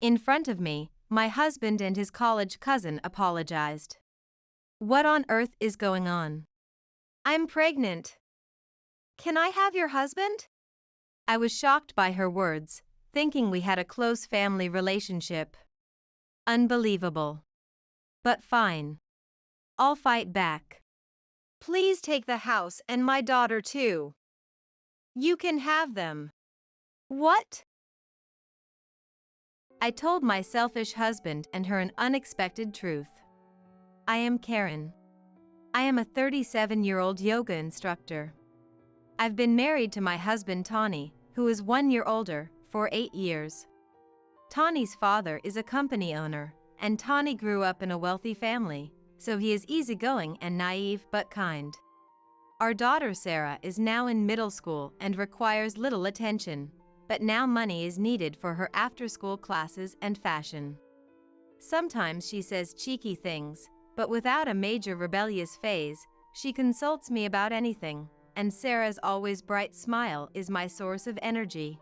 In front of me, my husband and his college cousin apologized. What on earth is going on? I'm pregnant. Can I have your husband? I was shocked by her words, thinking we had a close family relationship. Unbelievable. But fine. I'll fight back. Please take the house and my daughter too. You can have them. What? I told my selfish husband and her an unexpected truth. I am Karen. I am a 37-year-old yoga instructor. I've been married to my husband Tawny, who is 1 year older, for 8 years. Tawny's father is a company owner, and Tawny grew up in a wealthy family, so he is easygoing and naive but kind. Our daughter Sarah is now in middle school and requires little attention, but now money is needed for her after-school classes and fashion. Sometimes she says cheeky things, but without a major rebellious phase, she consults me about anything, and Sarah's always bright smile is my source of energy.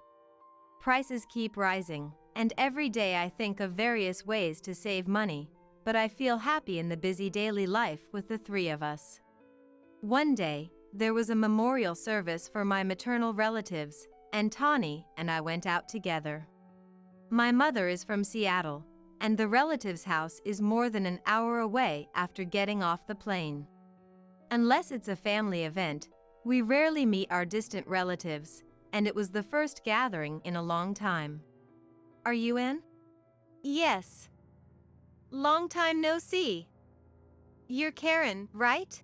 Prices keep rising, and every day I think of various ways to save money, but I feel happy in the busy daily life with the three of us. One day, there was a memorial service for my maternal relatives, and Tawny and I went out together. My mother is from Seattle, and the relative's house is more than an hour away after getting off the plane. Unless it's a family event, we rarely meet our distant relatives, and it was the first gathering in a long time. Are you in? Yes. Long time no see. You're Karen, right?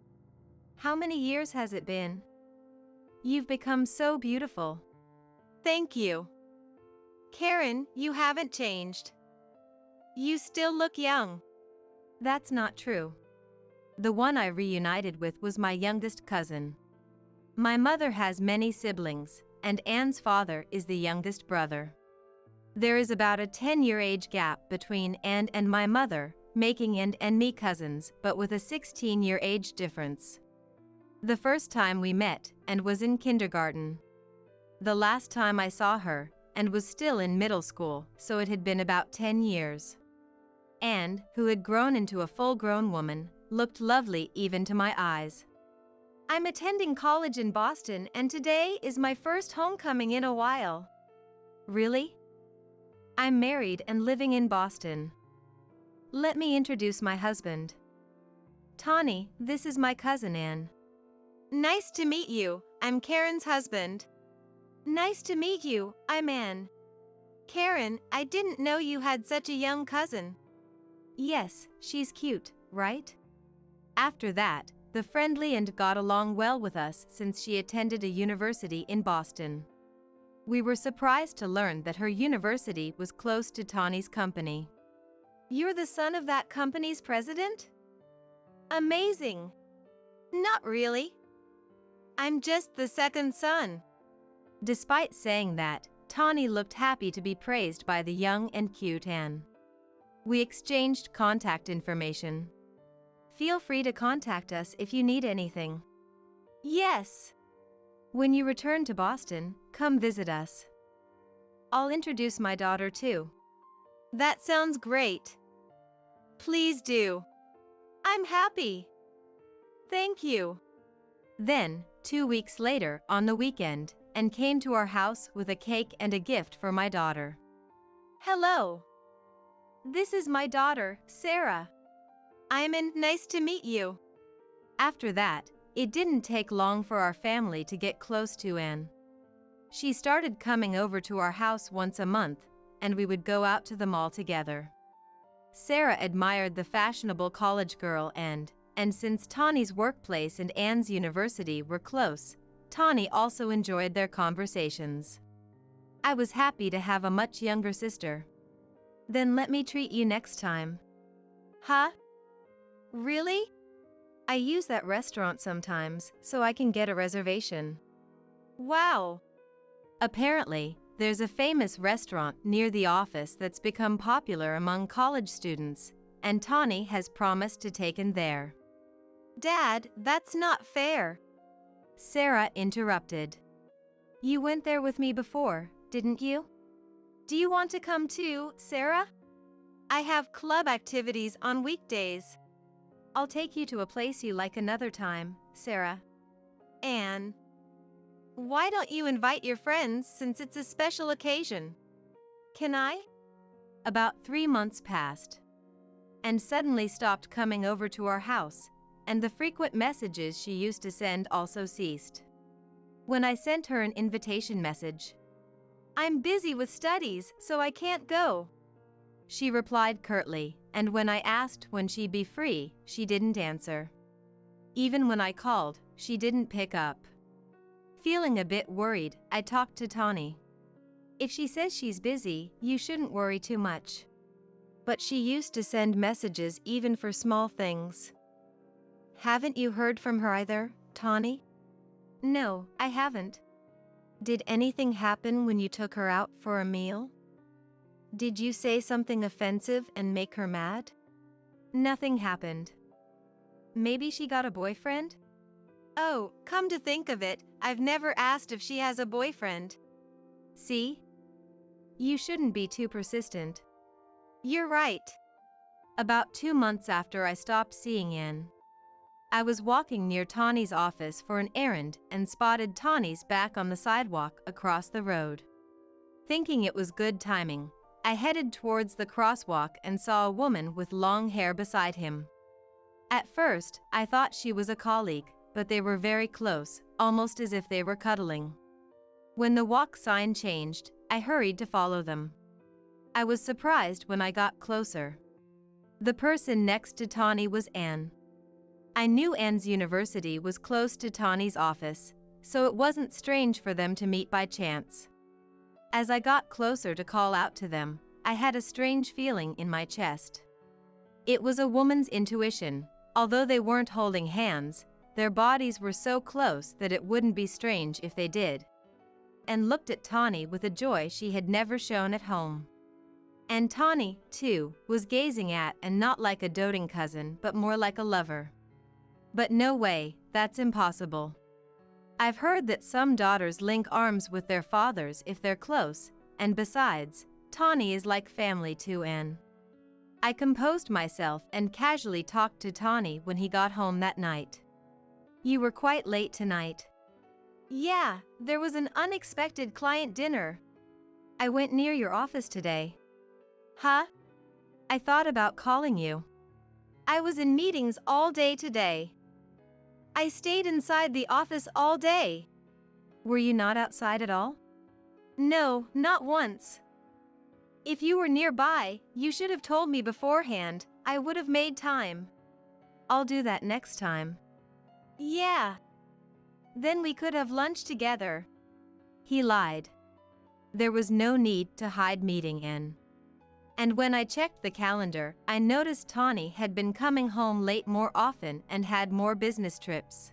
How many years has it been? You've become so beautiful. Thank you. Karen, you haven't changed. You still look young. That's not true. The one I reunited with was my youngest cousin. My mother has many siblings, and Anne's father is the youngest brother. There is about a 10-year age gap between Anne and my mother, making Anne and me cousins, but with a 16-year age difference. The first time we met, and was in kindergarten. The last time I saw her, and was still in middle school, so it had been about 10 years. Anne, who had grown into a full-grown woman, looked lovely even to my eyes. I'm attending college in Boston, and today is my first homecoming in a while. Really? I'm married and living in Boston. Let me introduce my husband. Tawny, this is my cousin Anne. Nice to meet you, I'm Karen's husband. Nice to meet you, I'm Anne. Karen, I didn't know you had such a young cousin. Yes, she's cute, right? After that, the friendly and got along well with us since she attended a university in Boston. We were surprised to learn that her university was close to Tawny's company. You're the son of that company's president? Amazing. Not really. I'm just the second son. Despite saying that, Tawny looked happy to be praised by the young and cute Anne. We exchanged contact information. Feel free to contact us if you need anything. Yes. When you return to Boston, come visit us. I'll introduce my daughter too. That sounds great. Please do. I'm happy. Thank you. Then, 2 weeks later, on the weekend, Anne came to our house with a cake and a gift for my daughter. Hello. This is my daughter, Sarah. I'm Anne, nice to meet you. After that, it didn't take long for our family to get close to Anne. She started coming over to our house once a month, and we would go out to the mall together. Sarah admired the fashionable college girl and since Tawny's workplace and Anne's university were close, Tawny also enjoyed their conversations. I was happy to have a much younger sister. Then let me treat you next time. Huh? Really? I use that restaurant sometimes, so I can get a reservation. Wow! Apparently, there's a famous restaurant near the office that's become popular among college students, and Tawny has promised to take Anne there. Dad, that's not fair. Sarah interrupted. You went there with me before, didn't you? Do you want to come too, Sarah? I have club activities on weekdays. I'll take you to a place you like another time, Sarah. Anne. Why don't you invite your friends since it's a special occasion? Can I? About 3 months passed, and suddenly stopped coming over to our house, and the frequent messages she used to send also ceased. When I sent her an invitation message, "I'm busy with studies, so I can't go," she replied curtly, and when I asked when she'd be free, she didn't answer. Even when I called, she didn't pick up. Feeling a bit worried, I talked to Tawny. If she says she's busy, you shouldn't worry too much. But she used to send messages even for small things. Haven't you heard from her either, Tawny? No, I haven't. Did anything happen when you took her out for a meal? Did you say something offensive and make her mad? Nothing happened. Maybe she got a boyfriend? Oh, come to think of it, I've never asked if she has a boyfriend. See? You shouldn't be too persistent. You're right. About 2 months after I stopped seeing Anne, I was walking near Tawny's office for an errand and spotted Tawny's back on the sidewalk across the road. Thinking it was good timing, I headed towards the crosswalk and saw a woman with long hair beside him. At first, I thought she was a colleague, but they were very close, almost as if they were cuddling. When the walk sign changed, I hurried to follow them. I was surprised when I got closer. The person next to Tawny was Anne. I knew Anne's university was close to Tawny's office, so it wasn't strange for them to meet by chance. As I got closer to call out to them, I had a strange feeling in my chest. It was a woman's intuition. Although they weren't holding hands, their bodies were so close that it wouldn't be strange if they did. And looked at Tawny with a joy she had never shown at home. And Tawny, too, was gazing at and not like a doting cousin but more like a lover. But no way, that's impossible. I've heard that some daughters link arms with their fathers if they're close, and besides, Tawny is like family to Anne. I composed myself and casually talked to Tawny when he got home that night. You were quite late tonight. Yeah, there was an unexpected client dinner. I went near your office today. Huh? I thought about calling you. I was in meetings all day today. I stayed inside the office all day. Were you not outside at all? No, not once. If you were nearby, you should have told me beforehand. I would have made time. I'll do that next time. Yeah. Then we could have lunch together. He lied. There was no need to hide meeting Anne. And when I checked the calendar, I noticed Tawny had been coming home late more often and had more business trips.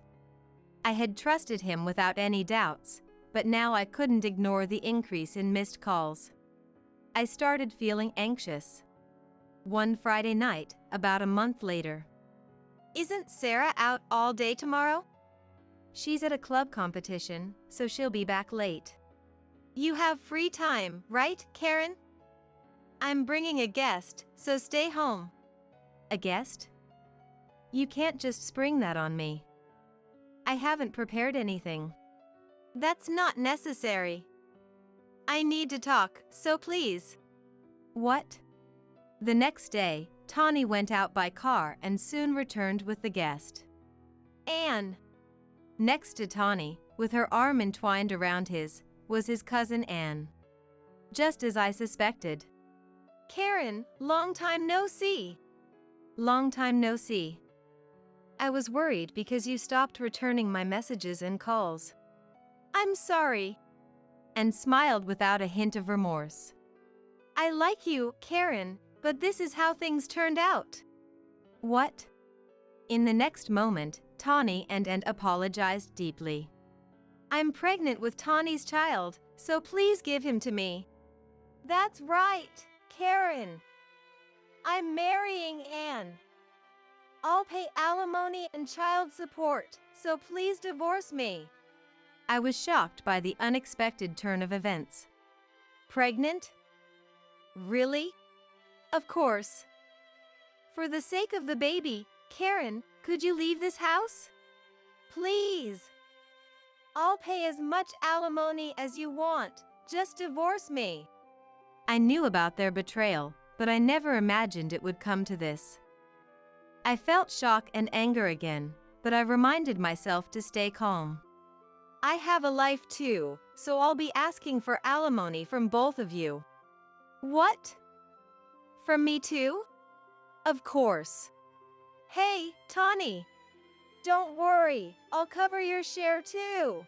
I had trusted him without any doubts, but now I couldn't ignore the increase in missed calls. I started feeling anxious. One Friday night, about a month later. Isn't Sarah out all day tomorrow? She's at a club competition, so she'll be back late. You have free time, right, Karen? I'm bringing a guest, so stay home. A guest? You can't just spring that on me. I haven't prepared anything. That's not necessary. I need to talk, so please. What? The next day, Tawny went out by car and soon returned with the guest. Anne. Next to Tawny, with her arm entwined around his, was his cousin Anne. Just as I suspected. Karen, long time no see. Long time no see. I was worried because you stopped returning my messages and calls. I'm sorry. And smiled without a hint of remorse. I like you, Karen, but this is how things turned out. What? In the next moment, Tawny and apologized deeply. I'm pregnant with Tawny's child, so please give him to me. That's right, Karen. I'm marrying Anne. I'll pay alimony and child support, so please divorce me. I was shocked by the unexpected turn of events. Pregnant? Really? Of course. For the sake of the baby, Karen, could you leave this house? Please. I'll pay as much alimony as you want. Just divorce me. I knew about their betrayal, but I never imagined it would come to this. I felt shock and anger again, but I reminded myself to stay calm. I have a life too, so I'll be asking for alimony from both of you. What? From me too? Of course. Hey, Tawny. Don't worry, I'll cover your share too.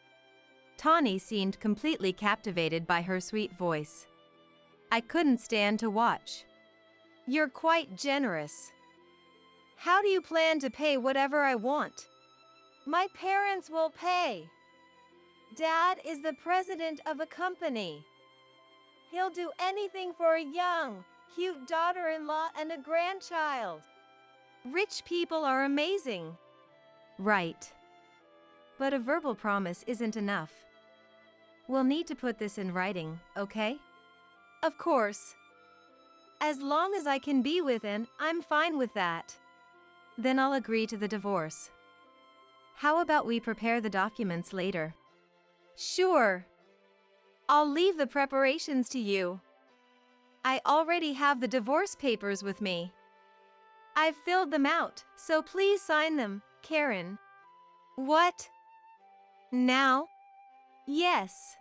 Tawny seemed completely captivated by her sweet voice. I couldn't stand to watch. You're quite generous. How do you plan to pay whatever I want? My parents will pay. Dad is the president of a company. He'll do anything for a young, cute daughter-in-law and a grandchild. Rich people are amazing. Right. But a verbal promise isn't enough. We'll need to put this in writing, okay? Of course. As long as I can be with him, I'm fine with that. Then I'll agree to the divorce. How about we prepare the documents later? Sure. I'll leave the preparations to you. I already have the divorce papers with me. I've filled them out, so please sign them, Karen. What? Now? Yes.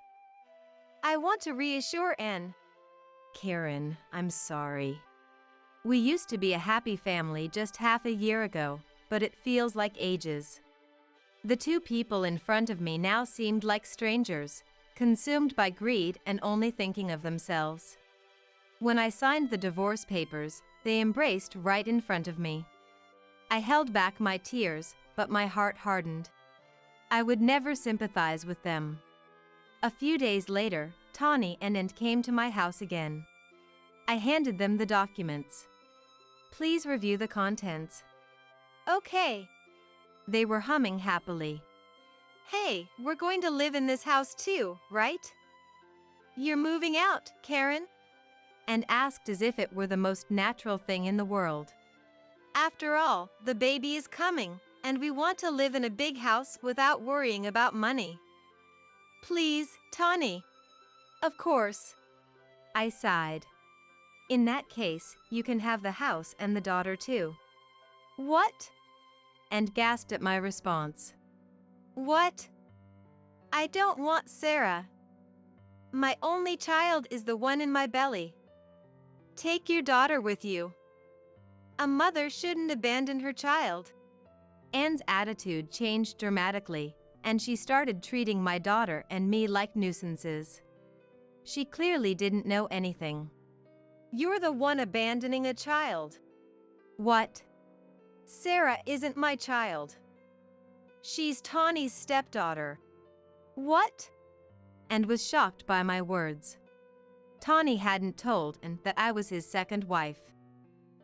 I want to reassure Anne. Karen, I'm sorry. We used to be a happy family just half a year ago, but it feels like ages. The two people in front of me now seemed like strangers, consumed by greed and only thinking of themselves. When I signed the divorce papers, they embraced right in front of me. I held back my tears, but my heart hardened. I would never sympathize with them. A few days later, Tawny and Ant came to my house again. I handed them the documents. Please review the contents. Okay. They were humming happily. Hey, we're going to live in this house too, right? You're moving out, Karen? And asked as if it were the most natural thing in the world. After all, the baby is coming, and we want to live in a big house without worrying about money. Please, Tawny. Of course. I sighed. In that case, you can have the house and the daughter too. What? And gasped at my response. What? I don't want Sarah. My only child is the one in my belly. Take your daughter with you. A mother shouldn't abandon her child. Anne's attitude changed dramatically, and she started treating my daughter and me like nuisances. She clearly didn't know anything. You're the one abandoning a child. What? Sarah isn't my child. She's Tawny's stepdaughter. What? And was shocked by my words. Tawny hadn't told Anne that I was his second wife,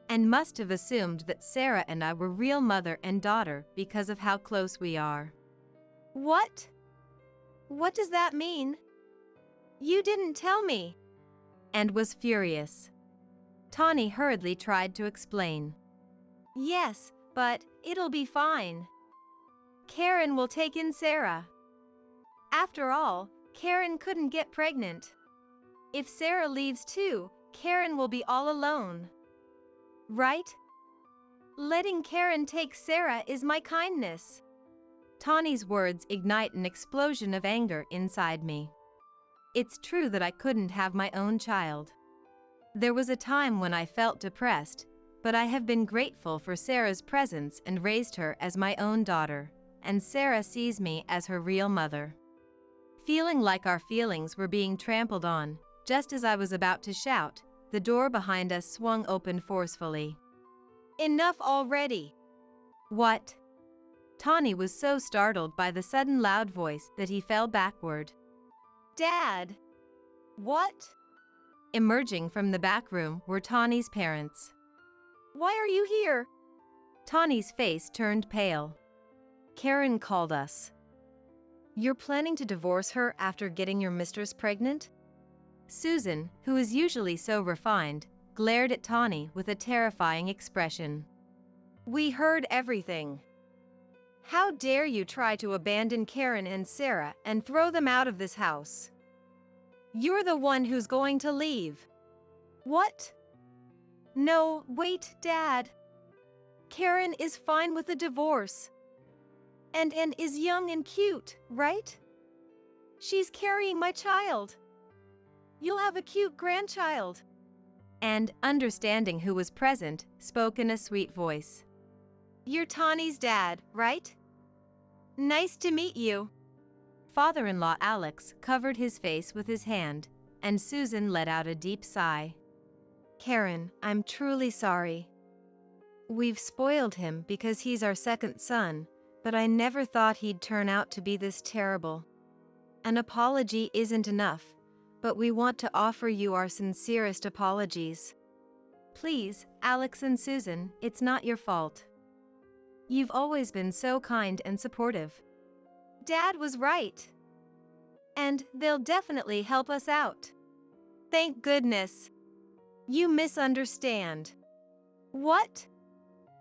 and must have assumed that Sarah and I were real mother and daughter because of how close we are. What? What does that mean? You didn't tell me. And was furious. Tawny hurriedly tried to explain. Yes, but it'll be fine. Karen will take in Sarah. After all, Karen couldn't get pregnant. If Sarah leaves too, Karen will be all alone. Right? Letting Karen take Sarah is my kindness. Tawny's words ignite an explosion of anger inside me. It's true that I couldn't have my own child. There was a time when I felt depressed, but I have been grateful for Sarah's presence and raised her as my own daughter, and Sarah sees me as her real mother. Feeling like our feelings were being trampled on, just as I was about to shout, the door behind us swung open forcefully. Enough already! What? Tawny was so startled by the sudden loud voice that he fell backward. Dad! What? Emerging from the back room were Tawny's parents. Why are you here? Tawny's face turned pale. Karen called us. You're planning to divorce her after getting your mistress pregnant? Susan, who is usually so refined, glared at Tawny with a terrifying expression. "We heard everything. How dare you try to abandon Karen and Sarah and throw them out of this house? You're the one who's going to leave." "What? No, wait, Dad. Karen is fine with the divorce. And is young and cute, right? She's carrying my child. You'll have a cute grandchild." And, understanding who was present, spoke in a sweet voice. "You're Tawny's dad, right? Nice to meet you." Father-in-law Alex covered his face with his hand, and Susan let out a deep sigh. "Karen, I'm truly sorry. We've spoiled him because he's our second son, but I never thought he'd turn out to be this terrible. An apology isn't enough, but we want to offer you our sincerest apologies. Please, Alex and Susan, it's not your fault. You've always been so kind and supportive. Dad was right. And they'll definitely help us out. Thank goodness. You misunderstand." "What?"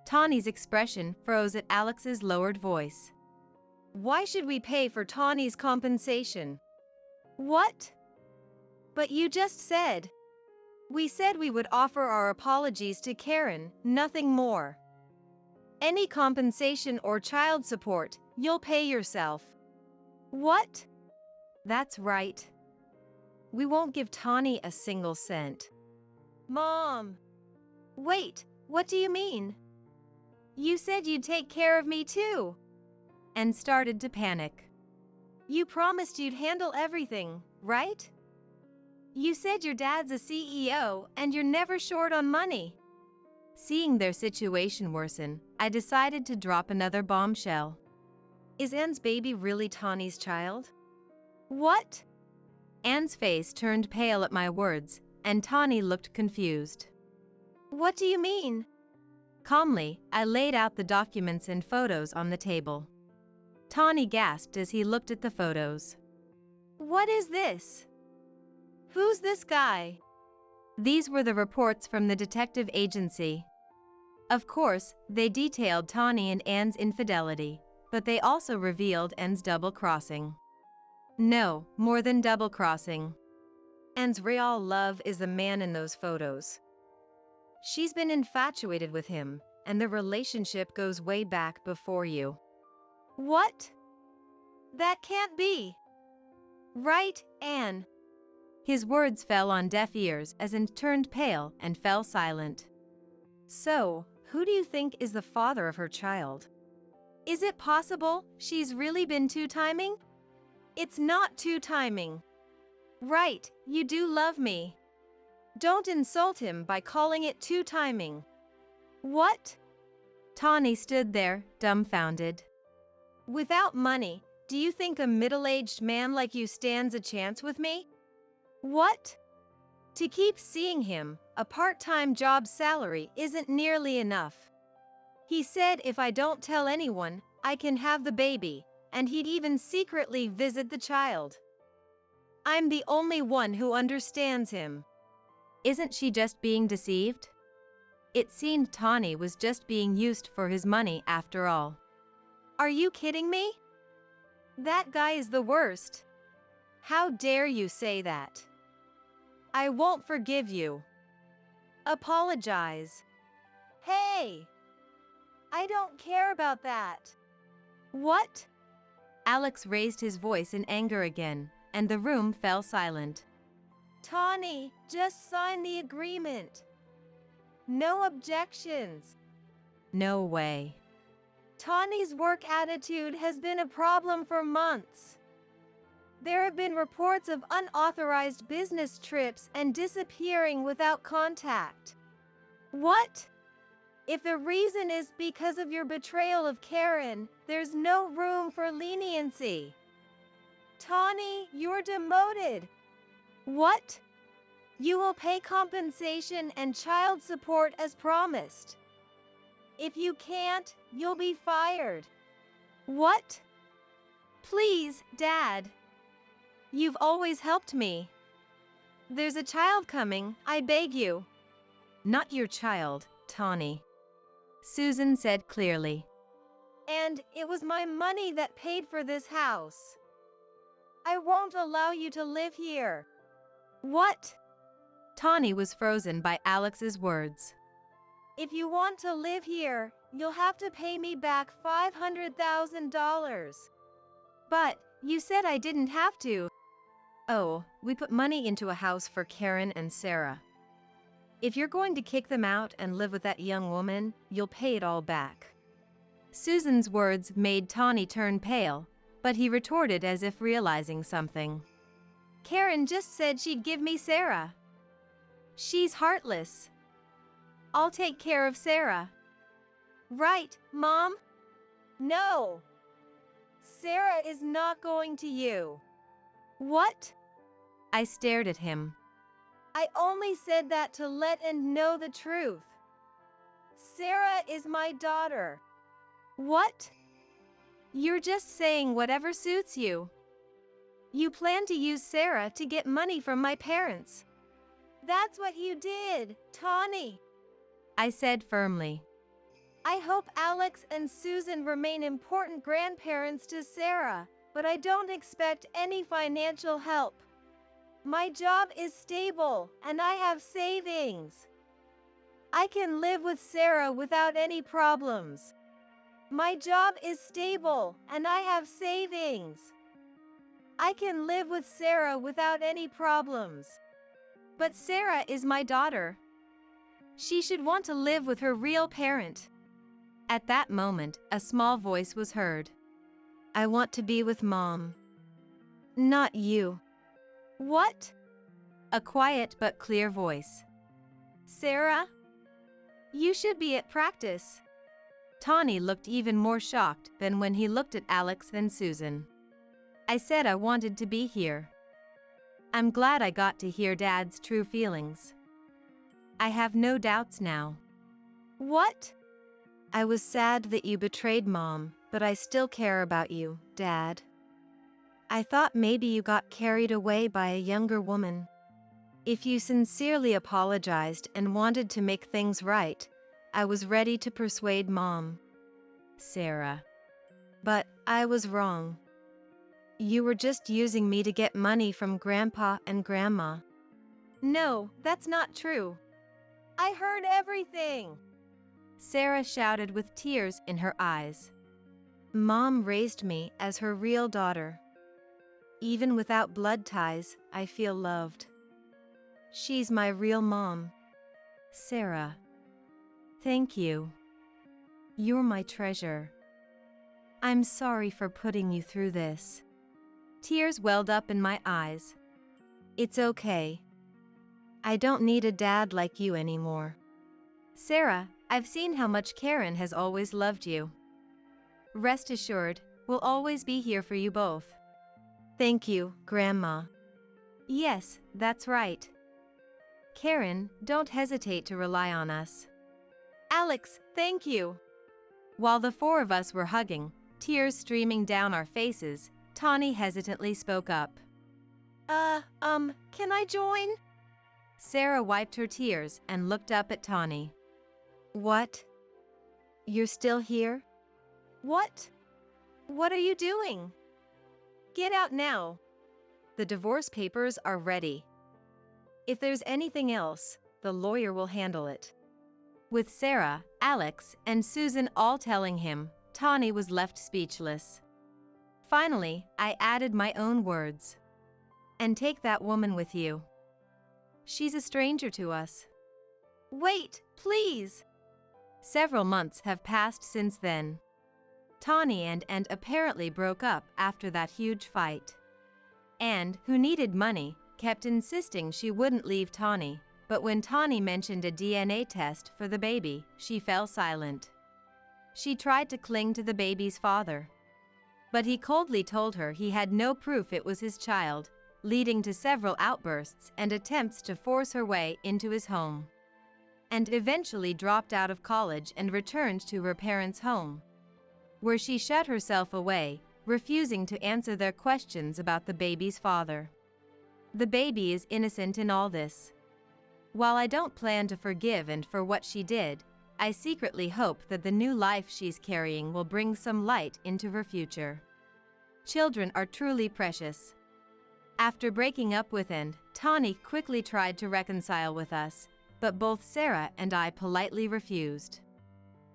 Tawny's expression froze at Alex's lowered voice. "Why should we pay for Tawny's compensation?" "What?" "But you just said." "We said we would offer our apologies to Karen, nothing more. Any compensation or child support, you'll pay yourself." "What?" "That's right. We won't give Tawny a single cent." "Mom!" "Wait, what do you mean? You said you'd take care of me too." And started to panic. "You promised you'd handle everything, right? You said your dad's a CEO and you're never short on money." Seeing their situation worsen, I decided to drop another bombshell. "Is Anne's baby really Tawny's child?" "What?" Anne's face turned pale at my words, and Tawny looked confused. "What do you mean?" Calmly, I laid out the documents and photos on the table. Tawny gasped as he looked at the photos. "What is this? Who's this guy?" These were the reports from the detective agency. Of course, they detailed Tawny and Anne's infidelity, but they also revealed Anne's double-crossing. No, more than double-crossing. Anne's real love is the man in those photos. She's been infatuated with him, and the relationship goes way back before you. "What? That can't be. Right, Anne?" His words fell on deaf ears as Anne turned pale and fell silent. "So, who do you think is the father of her child? Is it possible she's really been two-timing?" "It's not two-timing. Right, you do love me. Don't insult him by calling it two-timing." "What?" Tawny stood there, dumbfounded. "Without money, do you think a middle-aged man like you stands a chance with me?" "What?" "To keep seeing him, a part-time job salary isn't nearly enough. He said if I don't tell anyone, I can have the baby, and he'd even secretly visit the child. I'm the only one who understands him." Isn't she just being deceived? It seemed Tawny was just being used for his money after all. "Are you kidding me? That guy is the worst. How dare you say that? I won't forgive you. Apologize." "Hey! I don't care about that." "What?" Alex raised his voice in anger again, and the room fell silent. "Tawny, just sign the agreement. No objections." "No way." "Tawny's work attitude has been a problem for months. There have been reports of unauthorized business trips and disappearing without contact." "What?" "If the reason is because of your betrayal of Karen, there's no room for leniency. Tawny, you're demoted." "What?" "You will pay compensation and child support as promised. If you can't, you'll be fired." "What?" "Please, Dad. You've always helped me. There's a child coming, I beg you. Not your child, Tawny, Susan said clearly. And it was my money that paid for this house. I won't allow you to live here. What? Tawny was frozen by Alex's words. If you want to live here, you'll have to pay me back $500,000. But you said I didn't have to. Oh, we put money into a house for Karen and Sarah. If you're going to kick them out and live with that young woman, you'll pay it all back. Susan's words made Tawny turn pale, but he retorted as if realizing something. Karen just said she'd give me Sarah. She's heartless. I'll take care of Sarah. Right, Mom? No. Sarah is not going to you. What? I stared at him. I only said that to let and know the truth. Sarah is my daughter. What? You're just saying whatever suits you. You plan to use Sarah to get money from my parents. That's what you did, Tawny, I said firmly. I hope Alex and Susan remain important grandparents to Sarah, but I don't expect any financial help. My job is stable, and I have savings. I can live with Sarah without any problems. My job is stable, and I have savings. I can live with Sarah without any problems. But Sarah is my daughter. She should want to live with her real parent. At that moment, a small voice was heard. I want to be with Mom. Not you. What? A quiet but clear voice. Sarah? You should be at practice. Tawny looked even more shocked than when he looked at Alex and Susan. I said I wanted to be here. I'm glad I got to hear Dad's true feelings. I have no doubts now. What? I was sad that you betrayed Mom, but I still care about you, Dad. I thought maybe you got carried away by a younger woman. If you sincerely apologized and wanted to make things right, I was ready to persuade Mom. Sarah. But I was wrong. You were just using me to get money from Grandpa and Grandma. No, that's not true. I heard everything, Sarah shouted with tears in her eyes. Mom raised me as her real daughter. Even without blood ties, I feel loved. She's my real mom. Sarah. Thank you. You're my treasure. I'm sorry for putting you through this. Tears welled up in my eyes. It's okay. I don't need a dad like you anymore. Sarah, I've seen how much Karen has always loved you. Rest assured, we'll always be here for you both. Thank you, Grandma. Yes, that's right. Karen, don't hesitate to rely on us. Alex, thank you. While the four of us were hugging, tears streaming down our faces, Tawny hesitantly spoke up. Can I join? Sarah wiped her tears and looked up at Tawny. What? You're still here? What? What are you doing? Get out now. The divorce papers are ready. If there's anything else, the lawyer will handle it. With Sarah, Alex, and Susan all telling him, Tawny was left speechless. Finally, I added my own words. And take that woman with you. She's a stranger to us. Wait, please. Several months have passed since then. Tawny and apparently broke up after that huge fight. And, who needed money, kept insisting she wouldn't leave Tawny, but when Tawny mentioned a DNA test for the baby, she fell silent. She tried to cling to the baby's father. But he coldly told her he had no proof it was his child, leading to several outbursts and attempts to force her way into his home. And eventually dropped out of college and returned to her parents' home, where she shut herself away, refusing to answer their questions about the baby's father. The baby is innocent in all this. While I don't plan to forgive and for what she did, I secretly hope that the new life she's carrying will bring some light into her future. Children are truly precious. After breaking up with Tawny quickly tried to reconcile with us, but both Sarah and I politely refused.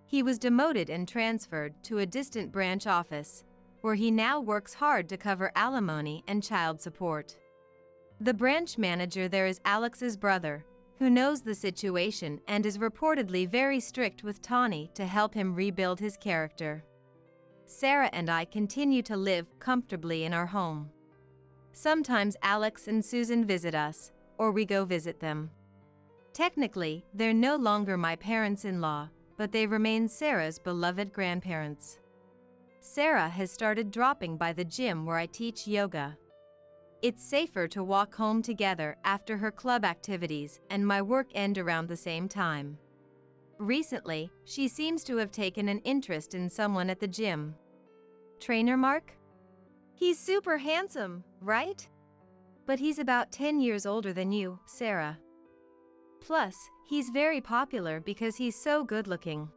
He was demoted and transferred to a distant branch office, where he now works hard to cover alimony and child support. The branch manager there is Alex's brother, who knows the situation and is reportedly very strict with Tawny to help him rebuild his character. Sarah and I continue to live comfortably in our home. Sometimes Alex and Susan visit us, or we go visit them. Technically, they're no longer my parents-in-law, but they remain Sarah's beloved grandparents. Sarah has started dropping by the gym where I teach yoga. It's safer to walk home together after her club activities and my work end around the same time. Recently, she seems to have taken an interest in someone at the gym. Trainer Mark? He's super handsome, right? But he's about 10 years older than you, Sarah. Plus, he's very popular because he's so good-looking.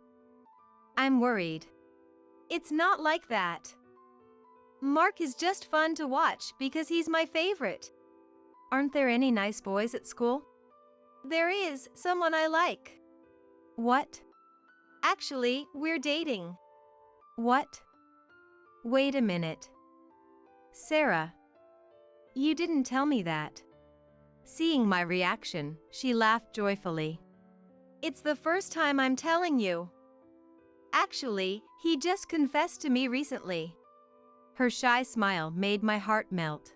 I'm worried. It's not like that. Mark is just fun to watch because he's my favorite. Aren't there any nice boys at school? There is someone I like. What? Actually, we're dating. What? Wait a minute. Sarah, you didn't tell me that. Seeing my reaction, she laughed joyfully. It's the first time I'm telling you. Actually, he just confessed to me recently. Her shy smile made my heart melt.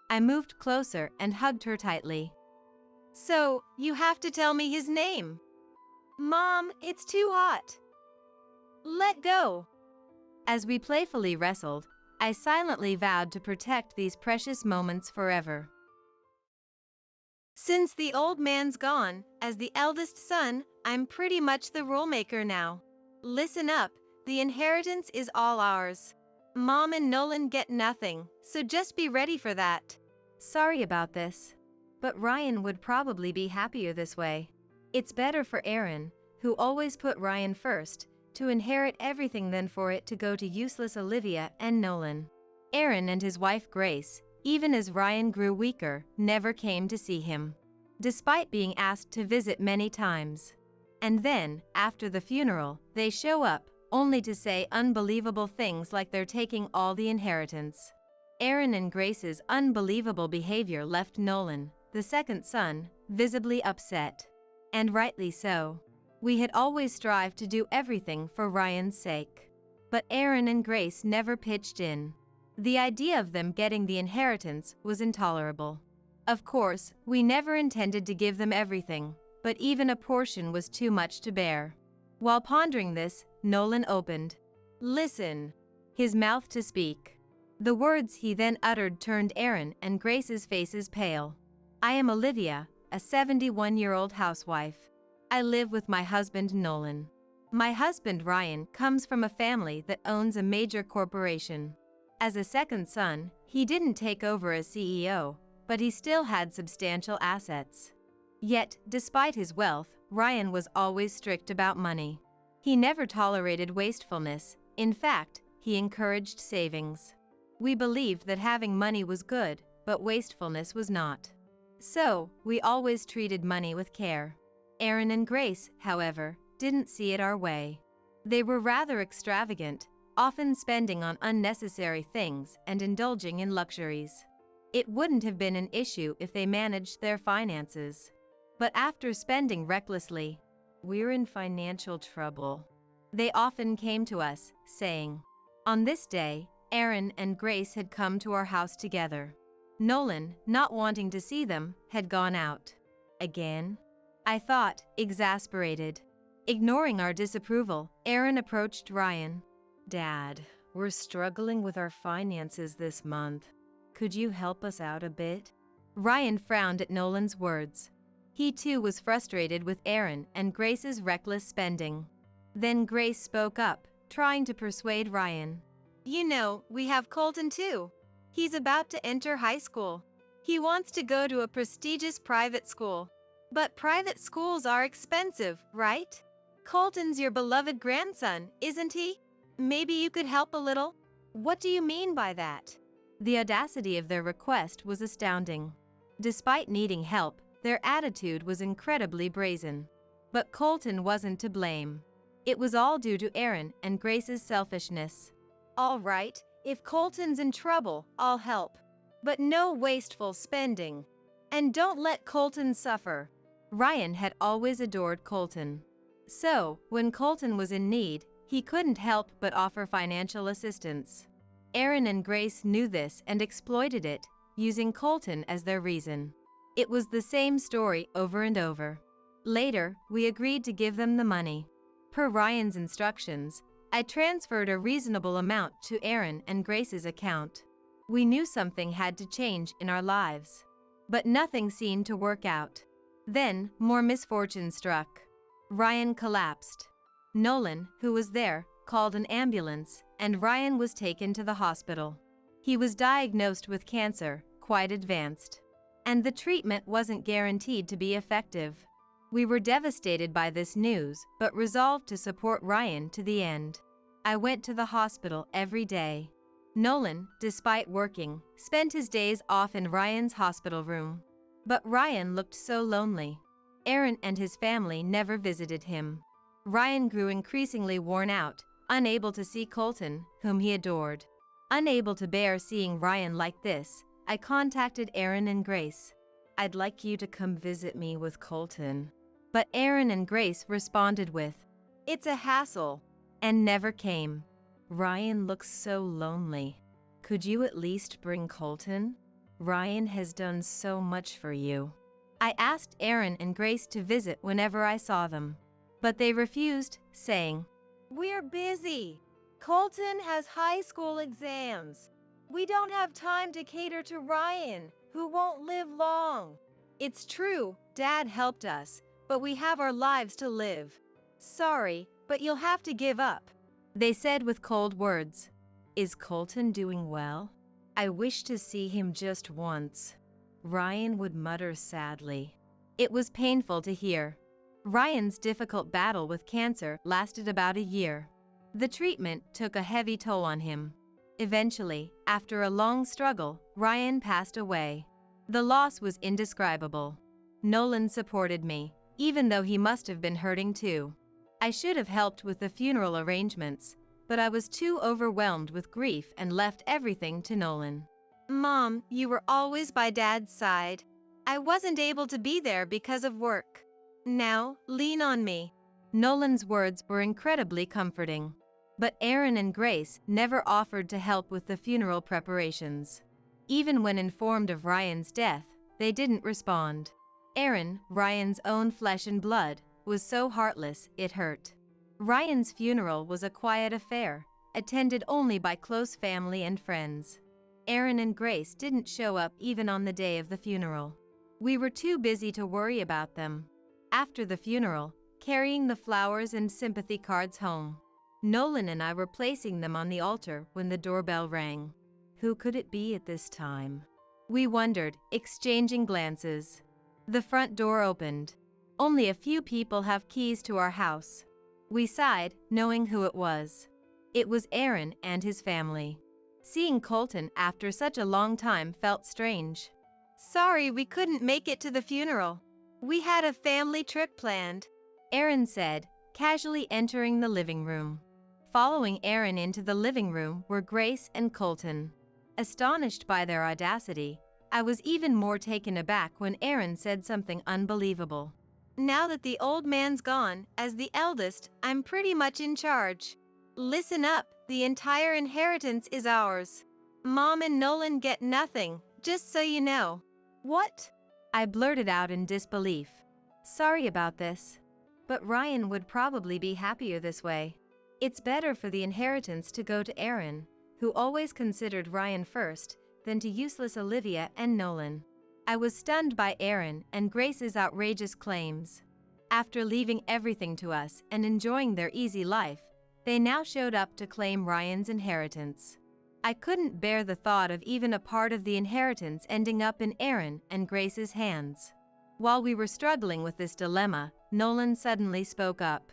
I moved closer and hugged her tightly. So, you have to tell me his name. Mom, it's too hot. Let go. As we playfully wrestled, I silently vowed to protect these precious moments forever. Since the old man's gone, as the eldest son, I'm pretty much the rulemaker now. Listen up, the inheritance is all ours. Mom and Nolan get nothing, so just be ready for that. Sorry about this, but Ryan would probably be happier this way. It's better for Aaron, who always put Ryan first, to inherit everything than for it to go to useless Olivia and Nolan. Aaron and his wife Grace, even as Ryan grew weaker, never came to see him, despite being asked to visit many times. And then, after the funeral, they show up, only to say unbelievable things like they're taking all the inheritance. Aaron and Grace's unbelievable behavior left Nolan, the second son, visibly upset. And rightly so. We had always strived to do everything for Ryan's sake. But Aaron and Grace never pitched in. The idea of them getting the inheritance was intolerable. Of course, we never intended to give them everything, but even a portion was too much to bear. While pondering this, Nolan opened. Listen. His mouth to speak. The words he then uttered turned Aaron and Grace's faces pale. I am Olivia, a 71-year-old housewife. I live with my husband Nolan. My husband Ryan comes from a family that owns a major corporation. As a second son, he didn't take over as CEO, but he still had substantial assets. Yet, despite his wealth, Ryan was always strict about money. He never tolerated wastefulness. In fact, he encouraged savings. We believed that having money was good, but wastefulness was not. So, we always treated money with care. Aaron and Grace, however, didn't see it our way. They were rather extravagant, often spending on unnecessary things and indulging in luxuries. It wouldn't have been an issue if they managed their finances. But after spending recklessly, we're in financial trouble. They often came to us, saying, on this day, Aaron and Grace had come to our house together. Nolan, not wanting to see them, had gone out. Again? I thought, exasperated. Ignoring our disapproval, Aaron approached Ryan. Dad, we're struggling with our finances this month. Could you help us out a bit? Ryan frowned at Nolan's words. He too was frustrated with Aaron and Grace's reckless spending. Then Grace spoke up, trying to persuade Ryan. You know, we have Colton too. He's about to enter high school. He wants to go to a prestigious private school. But private schools are expensive, right? Colton's your beloved grandson, isn't he? Maybe you could help a little? What do you mean by that? The audacity of their request was astounding. Despite needing help, their attitude was incredibly brazen. But Colton wasn't to blame. It was all due to Aaron and Grace's selfishness. All right, if Colton's in trouble, I'll help. But no wasteful spending. And don't let Colton suffer. Ryan had always adored Colton. So, when Colton was in need, he couldn't help but offer financial assistance. Aaron and Grace knew this and exploited it, using Colton as their reason. It was the same story over and over. Later, we agreed to give them the money. Per Ryan's instructions, I transferred a reasonable amount to Aaron and Grace's account. We knew something had to change in our lives. But nothing seemed to work out. Then, more misfortune struck. Ryan collapsed. Nolan, who was there, called an ambulance, and Ryan was taken to the hospital. He was diagnosed with cancer, quite advanced. And the treatment wasn't guaranteed to be effective. We were devastated by this news, but resolved to support Ryan to the end. I went to the hospital every day. Nolan, despite working, spent his days off in Ryan's hospital room. But Ryan looked so lonely. Aaron and his family never visited him. Ryan grew increasingly worn out, unable to see Colton, whom he adored. Unable to bear seeing Ryan like this, I contacted Aaron and Grace. I'd like you to come visit me with Colton. But Aaron and Grace responded with, "It's a hassle," and never came. Ryan looks so lonely. Could you at least bring Colton? Ryan has done so much for you. I asked Aaron and Grace to visit whenever I saw them. But they refused, saying, "We're busy. Colton has high school exams. We don't have time to cater to Ryan, who won't live long. It's true, Dad helped us, but we have our lives to live. Sorry, but you'll have to give up," they said with cold words. Is Colton doing well? I wish to see him just once. Ryan would mutter sadly. It was painful to hear. Ryan's difficult battle with cancer lasted about a year. The treatment took a heavy toll on him. Eventually, after a long struggle, Ryan passed away. The loss was indescribable. Nolan supported me, even though he must have been hurting too. I should have helped with the funeral arrangements, but I was too overwhelmed with grief and left everything to Nolan. Mom, you were always by Dad's side. I wasn't able to be there because of work. Now, lean on me. Nolan's words were incredibly comforting. But Aaron and Grace never offered to help with the funeral preparations. Even when informed of Ryan's death, they didn't respond. Aaron, Ryan's own flesh and blood, was so heartless it hurt. Ryan's funeral was a quiet affair, attended only by close family and friends. Aaron and Grace didn't show up even on the day of the funeral. We were too busy to worry about them. After the funeral, carrying the flowers and sympathy cards home, Nolan and I were placing them on the altar when the doorbell rang. Who could it be at this time? We wondered, exchanging glances. The front door opened. Only a few people have keys to our house. We sighed, knowing who it was. It was Aaron and his family. Seeing Colton after such a long time felt strange. Sorry we couldn't make it to the funeral. We had a family trip planned, Aaron said, casually entering the living room. Following Aaron into the living room were Grace and Colton. Astonished by their audacity, I was even more taken aback when Aaron said something unbelievable. Now that the old man's gone, as the eldest, I'm pretty much in charge. Listen up, the entire inheritance is ours. Mom and Nolan get nothing, just so you know. What? I blurted out in disbelief. Sorry about this. But Ryan would probably be happier this way. It's better for the inheritance to go to Aaron, who always considered Ryan first, than to useless Olivia and Nolan. I was stunned by Aaron and Grace's outrageous claims. After leaving everything to us and enjoying their easy life, they now showed up to claim Ryan's inheritance. I couldn't bear the thought of even a part of the inheritance ending up in Aaron and Grace's hands. While we were struggling with this dilemma, Nolan suddenly spoke up,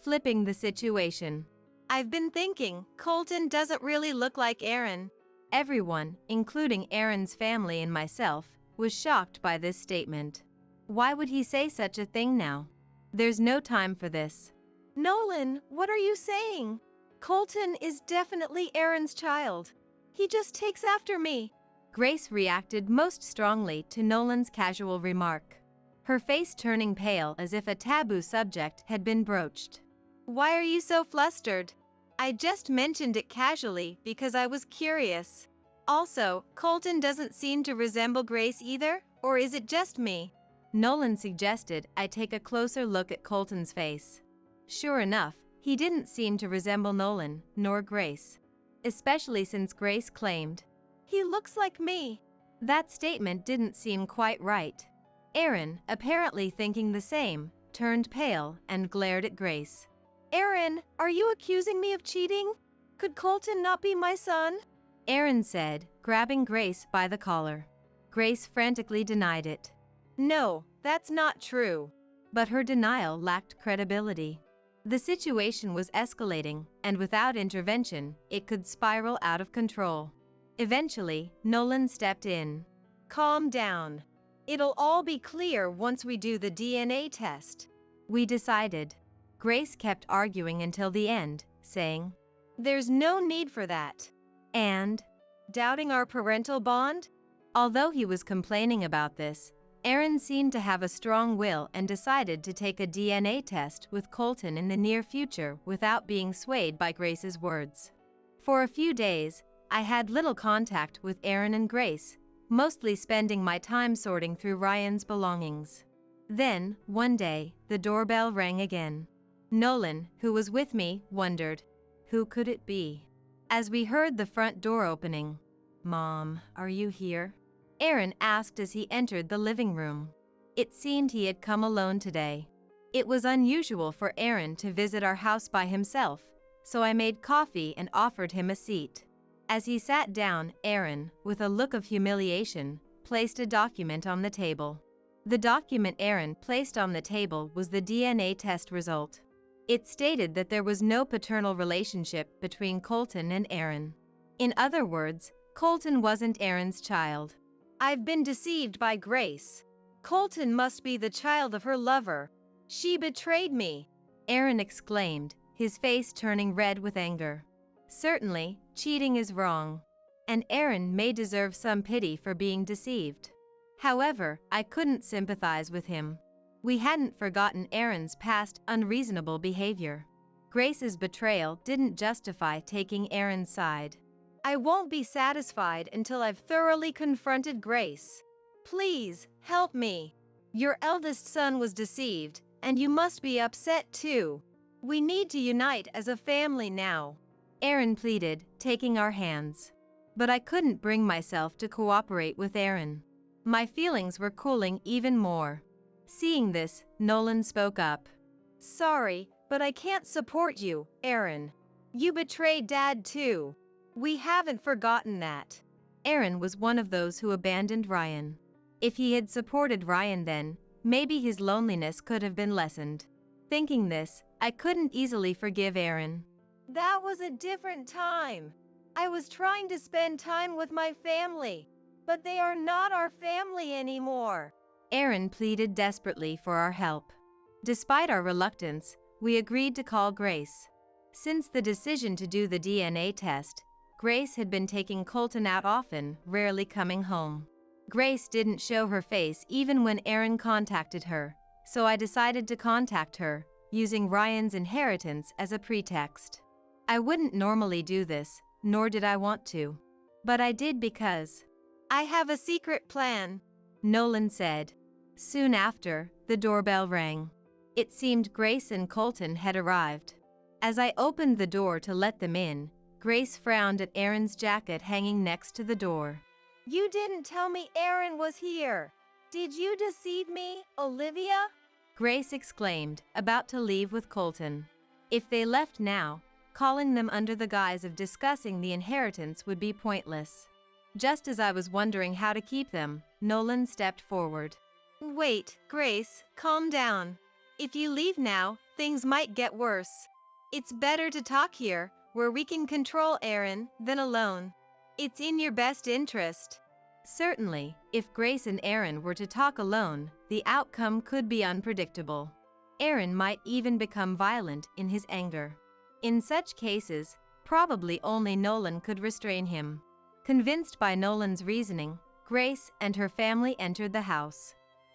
flipping the situation. I've been thinking, Colton doesn't really look like Aaron. Everyone, including Aaron's family and myself, was shocked by this statement. Why would he say such a thing now? There's no time for this. Nolan, what are you saying? Colton is definitely Aaron's child. He just takes after me. Grace reacted most strongly to Nolan's casual remark, her face turning pale as if a taboo subject had been broached. Why are you so flustered? I just mentioned it casually because I was curious. Also, Colton doesn't seem to resemble Grace either, or is it just me? Nolan suggested I take a closer look at Colton's face. Sure enough, he didn't seem to resemble Nolan, nor Grace. Especially since Grace claimed, "He looks like me." That statement didn't seem quite right. Aaron, apparently thinking the same, turned pale and glared at Grace. Aaron, are you accusing me of cheating? Could Colton not be my son? Aaron said, grabbing Grace by the collar. Grace frantically denied it. No, that's not true. But her denial lacked credibility. The situation was escalating, and without intervention, it could spiral out of control. Eventually, Nolan stepped in. Calm down. It'll all be clear once we do the DNA test. We decided. Grace kept arguing until the end, saying, "There's no need for that." And, doubting our parental bond? Although he was complaining about this, Aaron seemed to have a strong will and decided to take a DNA test with Colton in the near future without being swayed by Grace's words. For a few days, I had little contact with Aaron and Grace, mostly spending my time sorting through Ryan's belongings. Then, one day, the doorbell rang again. Nolan, who was with me, wondered, who could it be? As we heard the front door opening. "Mom, are you here?" Aaron asked as he entered the living room. It seemed he had come alone today. It was unusual for Aaron to visit our house by himself, so I made coffee and offered him a seat. As he sat down, Aaron, with a look of humiliation, placed a document on the table. The document Aaron placed on the table was the DNA test result. It stated that there was no paternal relationship between Colton and Aaron. In other words, Colton wasn't Aaron's child. I've been deceived by Grace. Colton must be the child of her lover. She betrayed me, Aaron exclaimed, his face turning red with anger. Certainly, cheating is wrong. And Aaron may deserve some pity for being deceived. However, I couldn't sympathize with him. We hadn't forgotten Aaron's past unreasonable behavior. Grace's betrayal didn't justify taking Aaron's side. I won't be satisfied until I've thoroughly confronted Grace. Please, help me. Your eldest son was deceived, and you must be upset too. We need to unite as a family now, Aaron pleaded, taking our hands. But I couldn't bring myself to cooperate with Aaron. My feelings were cooling even more. Seeing this, Nolan spoke up. Sorry, but I can't support you, Aaron. You betrayed Dad too. We haven't forgotten that. Aaron was one of those who abandoned Ryan. If he had supported Ryan then, maybe his loneliness could have been lessened. Thinking this, I couldn't easily forgive Aaron. That was a different time. I was trying to spend time with my family, but they are not our family anymore. Aaron pleaded desperately for our help. Despite our reluctance, we agreed to call Grace. Since the decision to do the DNA test, Grace had been taking Colton out often, rarely coming home. Grace didn't show her face even when Aaron contacted her, so I decided to contact her, using Ryan's inheritance as a pretext. I wouldn't normally do this, nor did I want to. But I did because I have a secret plan, Nolan said. Soon after, the doorbell rang. It seemed Grace and Colton had arrived. As I opened the door to let them in, Grace frowned at Aaron's jacket hanging next to the door. You didn't tell me Aaron was here. Did you deceive me, Olivia? Grace exclaimed, about to leave with Colton. If they left now, Calling them under the guise of discussing the inheritance would be pointless. Just as I was wondering how to keep them, Nolan stepped forward. Wait, Grace, calm down. If you leave now, things might get worse. It's better to talk here, where we can control Aaron, than alone. It's in your best interest. Certainly, if Grace and Aaron were to talk alone, the outcome could be unpredictable. Aaron might even become violent in his anger. In such cases, probably only Nolan could restrain him. Convinced by Nolan's reasoning, Grace and her family entered the house.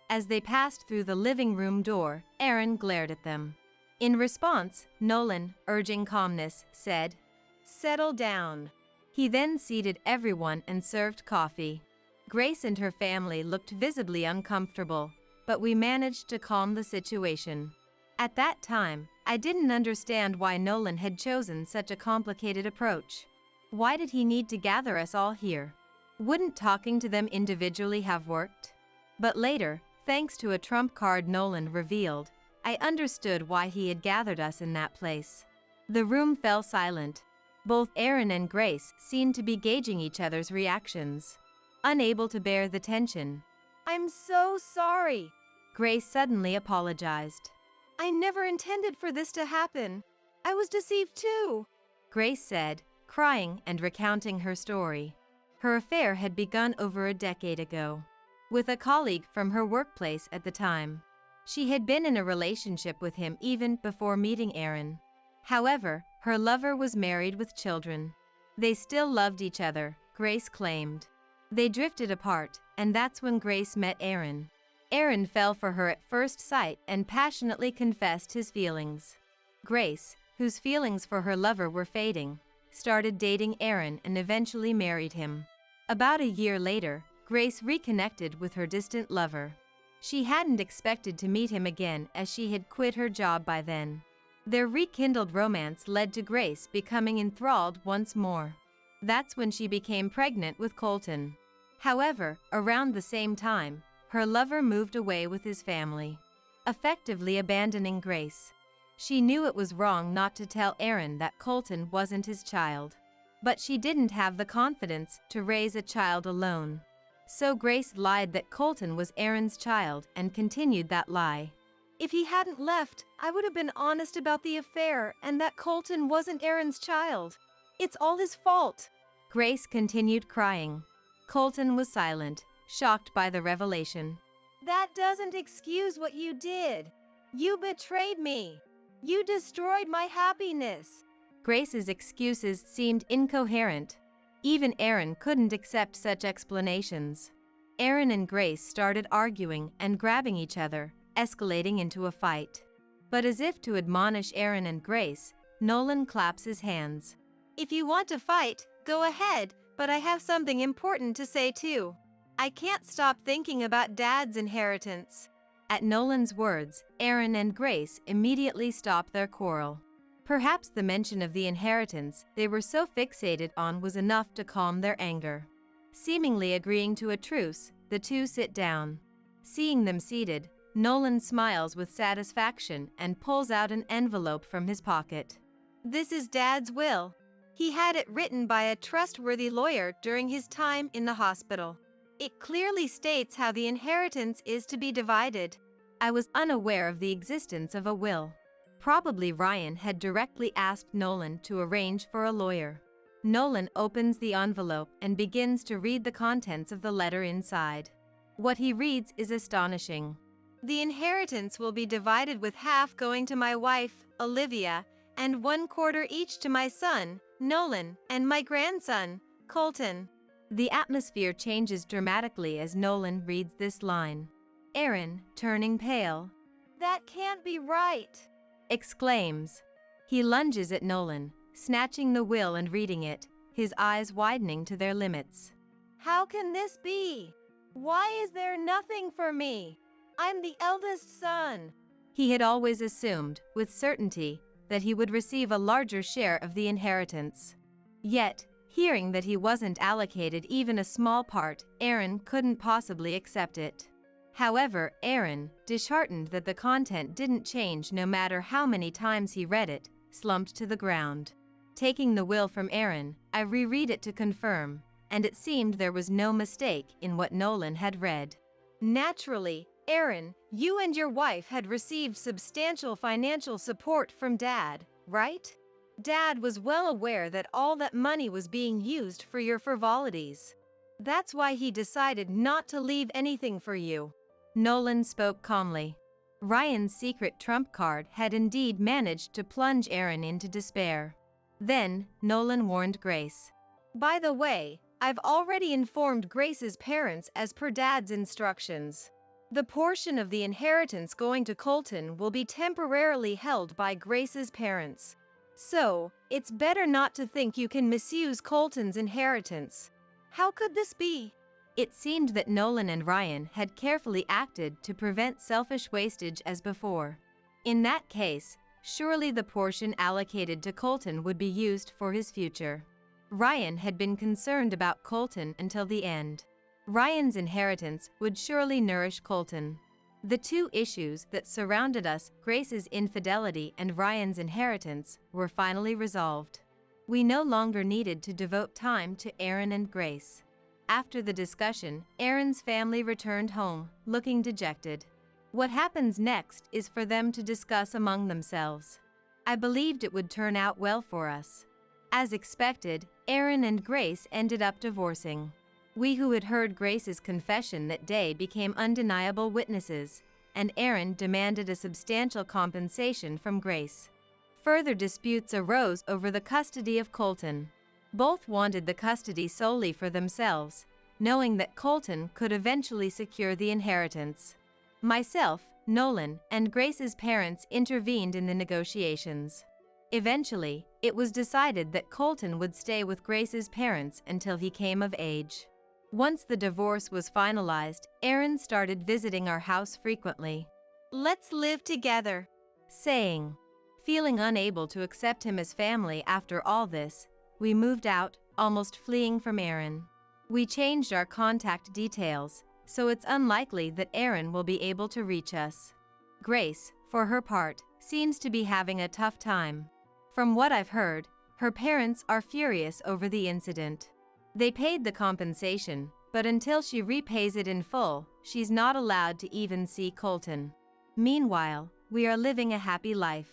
As they passed through the living room door, Aaron glared at them. In response, Nolan, urging calmness, said, "Settle down." He then seated everyone and served coffee. Grace and her family looked visibly uncomfortable, but we managed to calm the situation. At that time, I didn't understand why Nolan had chosen such a complicated approach. Why did he need to gather us all here? Wouldn't talking to them individually have worked? But later, thanks to a trump card Nolan revealed, I understood why he had gathered us in that place. The room fell silent. Both Aaron and Grace seemed to be gauging each other's reactions. Unable to bear the tension. "I'm so sorry," Grace suddenly apologized. "I never intended for this to happen. I was deceived too," Grace said, crying and recounting her story. Her affair had begun over a decade ago, with a colleague from her workplace at the time. She had been in a relationship with him even before meeting Aaron. However, her lover was married with children. They still loved each other, Grace claimed. They drifted apart, and that's when Grace met Aaron. Aaron fell for her at first sight and passionately confessed his feelings. Grace, whose feelings for her lover were fading, started dating Aaron and eventually married him. About a year later, Grace reconnected with her distant lover. She hadn't expected to meet him again as she had quit her job by then. Their rekindled romance led to Grace becoming enthralled once more. That's when she became pregnant with Colton. However, around the same time, her lover moved away with his family, effectively abandoning Grace. She knew it was wrong not to tell Aaron that Colton wasn't his child. But she didn't have the confidence to raise a child alone. So Grace lied that Colton was Aaron's child and continued that lie. "If he hadn't left, I would have been honest about the affair and that Colton wasn't Aaron's child. It's all his fault," Grace continued crying. Colton was silent, shocked by the revelation. "That doesn't excuse what you did. You betrayed me. You destroyed my happiness." Grace's excuses seemed incoherent. Even Aaron couldn't accept such explanations. Aaron and Grace started arguing and grabbing each other, escalating into a fight. But as if to admonish Aaron and Grace, Nolan claps his hands. "If you want to fight, go ahead, but I have something important to say too. I can't stop thinking about Dad's inheritance." At Nolan's words, Aaron and Grace immediately stopped their quarrel. Perhaps the mention of the inheritance they were so fixated on was enough to calm their anger. Seemingly agreeing to a truce, the two sit down. Seeing them seated, Nolan smiles with satisfaction and pulls out an envelope from his pocket. "This is Dad's will. He had it written by a trustworthy lawyer during his time in the hospital. It clearly states how the inheritance is to be divided." I was unaware of the existence of a will. Probably Ryan had directly asked Nolan to arrange for a lawyer. Nolan opens the envelope and begins to read the contents of the letter inside. What he reads is astonishing. "The inheritance will be divided with half going to my wife, Olivia, and 1/4 each to my son, Nolan, and my grandson, Colton." The atmosphere changes dramatically as Nolan reads this line. Aaron, turning pale, "That can't be right," exclaims. He lunges at Nolan, snatching the will and reading it, his eyes widening to their limits. "How can this be? Why is there nothing for me? I'm the eldest son." He had always assumed, with certainty, that he would receive a larger share of the inheritance. Yet, hearing that he wasn't allocated even a small part, Aaron couldn't possibly accept it. However, Aaron, disheartened that the content didn't change no matter how many times he read it, slumped to the ground. Taking the will from Aaron, I reread it to confirm, and it seemed there was no mistake in what Nolan had read. Naturally, Aaron, you and your wife had received substantial financial support from Dad, right? Dad was well aware that all that money was being used for your frivolities. That's why he decided not to leave anything for you. Nolan spoke calmly. Ryan's secret trump card had indeed managed to plunge Aaron into despair. Then, Nolan warned Grace. By the way, I've already informed Grace's parents as per Dad's instructions. The portion of the inheritance going to Colton will be temporarily held by Grace's parents. So, it's better not to think you can misuse Colton's inheritance. How could this be? It seemed that Nolan and Ryan had carefully acted to prevent selfish wastage as before. In that case, surely the portion allocated to Colton would be used for his future. Ryan had been concerned about Colton until the end. Ryan's inheritance would surely nourish Colton. The two issues that surrounded us, Grace's infidelity and Ryan's inheritance, were finally resolved. We no longer needed to devote time to Aaron and Grace. After the discussion, Aaron's family returned home, looking dejected. What happens next is for them to discuss among themselves. I believed it would turn out well for us. As expected, Aaron and Grace ended up divorcing. We who had heard Grace's confession that day became undeniable witnesses, and Aaron demanded a substantial compensation from Grace. Further disputes arose over the custody of Colton. Both wanted the custody solely for themselves, knowing that Colton could eventually secure the inheritance. Myself, Nolan, and Grace's parents intervened in the negotiations. Eventually, it was decided that Colton would stay with Grace's parents until he came of age. Once the divorce was finalized, Aaron started visiting our house frequently. "Let's live together," saying. Feeling unable to accept him as family after all this, we moved out, almost fleeing from Aaron. We changed our contact details, so it's unlikely that Aaron will be able to reach us. Grace, for her part, seems to be having a tough time. From what I've heard, her parents are furious over the incident. They paid the compensation, but until she repays it in full, she's not allowed to even see Colton. Meanwhile, we are living a happy life.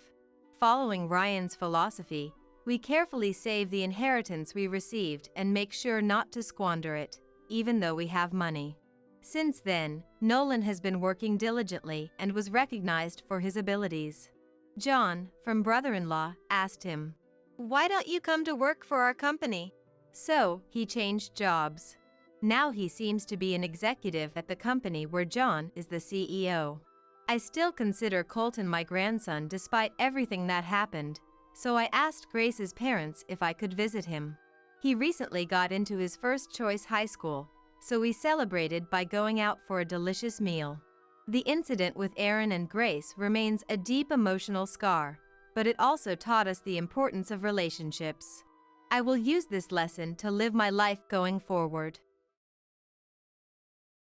Following Ryan's philosophy, we carefully save the inheritance we received and make sure not to squander it, even though we have money. Since then, Nolan has been working diligently and was recognized for his abilities. John, from brother-in-law, asked him, "Why don't you come to work for our company?" So, he changed jobs. Now he seems to be an executive at the company where John is the CEO. I still consider Colton my grandson despite everything that happened, so I asked Grace's parents if I could visit him. He recently got into his first choice high school, so we celebrated by going out for a delicious meal. The incident with Aaron and Grace remains a deep emotional scar, but it also taught us the importance of relationships. I will use this lesson to live my life going forward.